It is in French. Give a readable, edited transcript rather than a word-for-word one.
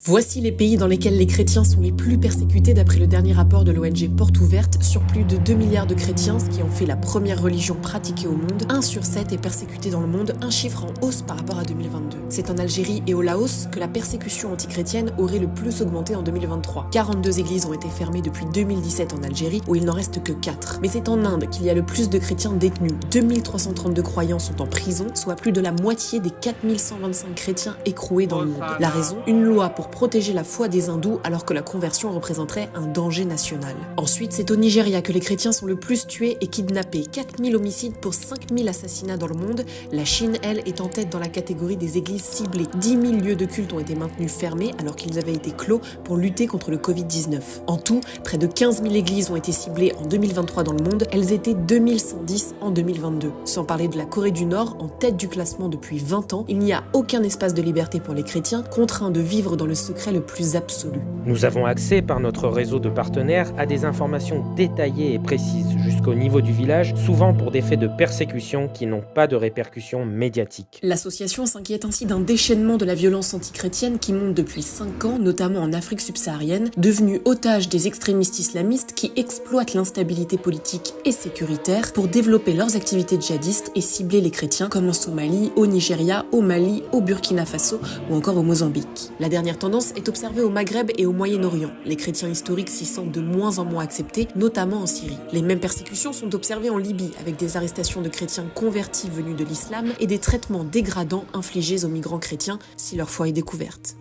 Voici les pays dans lesquels les chrétiens sont les plus persécutés d'après le dernier rapport de l'ONG Porte Ouverte sur plus de 2 milliards de chrétiens, ce qui en fait la première religion pratiquée au monde. 1 sur 7 est persécuté dans le monde, un chiffre en hausse par rapport à 2022. C'est en Algérie et au Laos que la persécution antichrétienne aurait le plus augmenté en 2023. 42 églises ont été fermées depuis 2017 en Algérie, où il n'en reste que 4. Mais c'est en Inde qu'il y a le plus de chrétiens détenus. 2332 croyants sont en prison, soit plus de la moitié des 4125 chrétiens écroués dans le monde. La raison ? Une loi pour protéger la foi des hindous alors que la conversion représenterait un danger national. Ensuite, c'est au Nigeria que les chrétiens sont le plus tués et kidnappés. 4000 homicides pour 5000 assassinats dans le monde. La Chine, elle, est en tête dans la catégorie des églises ciblées. 10 000 lieux de culte ont été maintenus fermés alors qu'ils avaient été clos pour lutter contre le Covid-19. En tout, près de 15 000 églises ont été ciblées en 2023 dans le monde. Elles étaient 2110 en 2022. Sans parler de la Corée du Nord, en tête du classement depuis 20 ans, il n'y a aucun espace de liberté pour les chrétiens, contraints de vivre dans le secret le plus absolu. Nous avons accès par notre réseau de partenaires à des informations détaillées et précises jusqu'au niveau du village, souvent pour des faits de persécution qui n'ont pas de répercussions médiatiques. L'association s'inquiète ainsi d'un déchaînement de la violence antichrétienne qui monte depuis 5 ans, notamment en Afrique subsaharienne, devenue otage des extrémistes islamistes qui exploitent l'instabilité politique et sécuritaire pour développer leurs activités djihadistes et cibler les chrétiens comme en Somalie, au Nigeria, au Mali, au Burkina Faso ou encore au Mozambique. La dernière tendance est observée au Maghreb et au Moyen-Orient. Les chrétiens historiques s'y sentent de moins en moins acceptés, notamment en Syrie. Les mêmes persécutions sont observées en Libye, avec des arrestations de chrétiens convertis venus de l'islam et des traitements dégradants infligés aux migrants chrétiens si leur foi est découverte.